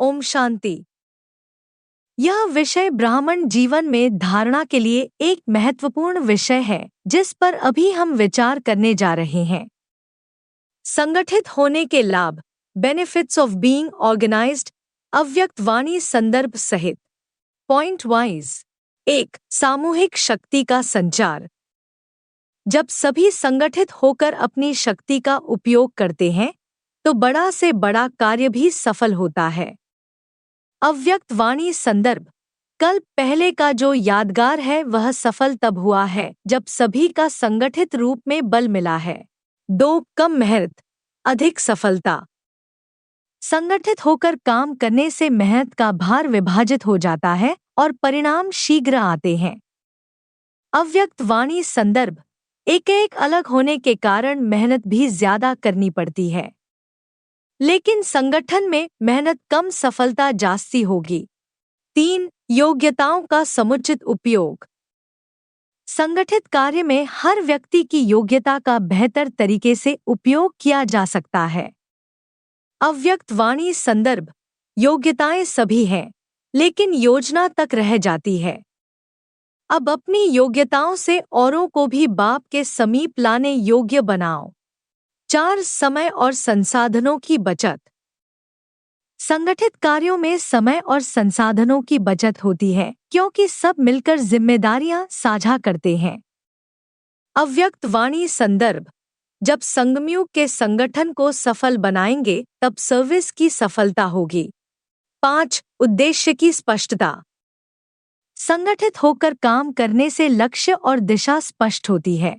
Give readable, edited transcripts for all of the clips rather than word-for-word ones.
ओम शांति। यह विषय ब्राह्मण जीवन में धारणा के लिए एक महत्वपूर्ण विषय है जिस पर अभी हम विचार करने जा रहे हैं। संगठित होने के लाभ, बेनिफिट्स ऑफ बीइंग ऑर्गेनाइज्ड, अव्यक्त वाणी संदर्भ सहित। Point wise. 1. सामूहिक शक्ति का संचार। जब सभी संगठित होकर अपनी शक्ति का उपयोग करते हैं तो बड़ा से बड़ा कार्य भी सफल होता है। अव्यक्त वाणी संदर्भ। कल पहले का जो यादगार है वह सफल तब हुआ है जब सभी का संगठित रूप में बल मिला है। 2. कम मेहनत, अधिक सफलता। संगठित होकर काम करने से मेहनत का भार विभाजित हो जाता है और परिणाम शीघ्र आते हैं। अव्यक्त वाणी संदर्भ। एक अलग होने के कारण मेहनत भी ज्यादा करनी पड़ती है, लेकिन संगठन में मेहनत कम, सफलता जास्ती होगी। 3. योग्यताओं का समुचित उपयोग। संगठित कार्य में हर व्यक्ति की योग्यता का बेहतर तरीके से उपयोग किया जा सकता है। अव्यक्त वाणी संदर्भ। योग्यताएं सभी हैं, लेकिन योजना तक रह जाती है। अब अपनी योग्यताओं से औरों को भी बाप के समीप लाने योग्य बनाओ। 4. समय और संसाधनों की बचत। संगठित कार्यों में समय और संसाधनों की बचत होती है क्योंकि सब मिलकर जिम्मेदारियां साझा करते हैं। अव्यक्त वाणी संदर्भ। जब संगमयुग के संगठन को सफल बनाएंगे तब सर्विस की सफलता होगी। 5. उद्देश्य की स्पष्टता। संगठित होकर काम करने से लक्ष्य और दिशा स्पष्ट होती है।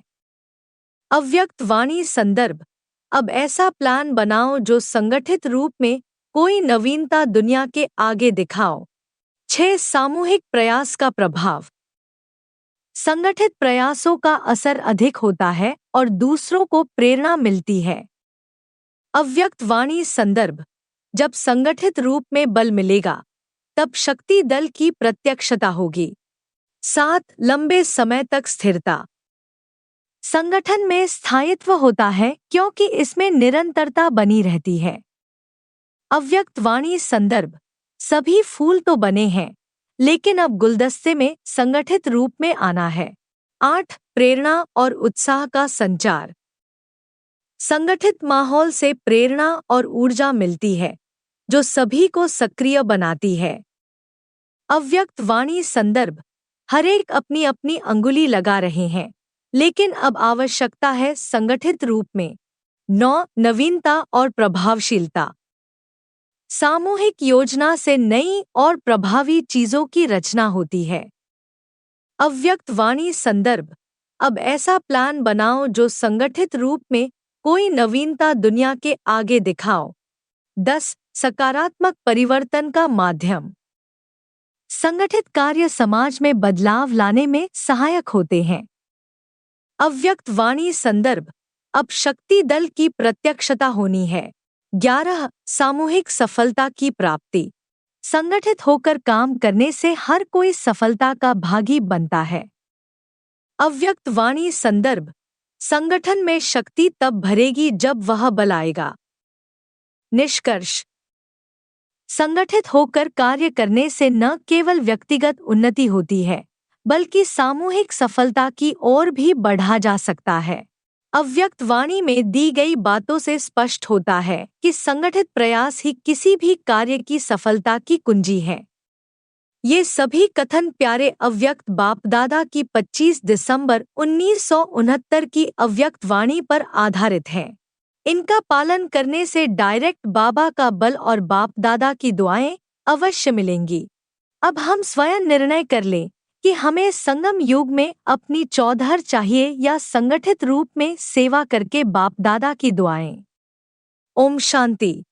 अव्यक्त वाणी संदर्भ। अब ऐसा प्लान बनाओ जो संगठित रूप में कोई नवीनता दुनिया के आगे दिखाओ। 6. सामूहिक प्रयास का प्रभाव। संगठित प्रयासों का असर अधिक होता है और दूसरों को प्रेरणा मिलती है। अव्यक्त वाणी संदर्भ। जब संगठित रूप में बल मिलेगा तब शक्ति दल की प्रत्यक्षता होगी। 7. लंबे समय तक स्थिरता। संगठन में स्थायित्व होता है क्योंकि इसमें निरंतरता बनी रहती है। अव्यक्त वाणी संदर्भ। सभी फूल तो बने हैं, लेकिन अब गुलदस्ते में संगठित रूप में आना है। 8. प्रेरणा और उत्साह का संचार। संगठित माहौल से प्रेरणा और ऊर्जा मिलती है जो सभी को सक्रिय बनाती है। अव्यक्त वाणी संदर्भ। हरेक अपनी अपनी अंगुली लगा रहे हैं, लेकिन अब आवश्यकता है संगठित रूप में। 9. नवीनता और प्रभावशीलता। सामूहिक योजना से नई और प्रभावी चीजों की रचना होती है। अव्यक्त वाणी संदर्भ। अब ऐसा प्लान बनाओ जो संगठित रूप में कोई नवीनता दुनिया के आगे दिखाओ। 10. सकारात्मक परिवर्तन का माध्यम। संगठित कार्य समाज में बदलाव लाने में सहायक होते हैं। अव्यक्त वाणी संदर्भ। अब शक्ति दल की प्रत्यक्षता होनी है। 11. सामूहिक सफलता की प्राप्ति। संगठित होकर काम करने से हर कोई सफलता का भागी बनता है। अव्यक्त वाणी संदर्भ। संगठन में शक्ति तब भरेगी जब वह बल आएगा। निष्कर्ष। संगठित होकर कार्य करने से न केवल व्यक्तिगत उन्नति होती है बल्कि सामूहिक सफलता की ओर भी बढ़ा जा सकता है। अव्यक्त वाणी में दी गई बातों से स्पष्ट होता है कि संगठित प्रयास ही किसी भी कार्य की सफलता की कुंजी है। ये सभी कथन प्यारे अव्यक्त बाप दादा की 25 दिसंबर 1969 की अव्यक्त वाणी पर आधारित हैं। इनका पालन करने से डायरेक्ट बाबा का बल और बाप दादा की दुआएं अवश्य मिलेंगी। अब हम स्वयं निर्णय कर लें कि हमें संगम युग में अपनी चौधर चाहिए या संगठित रूप में सेवा करके बाप दादा की दुआएं। ओम शांति।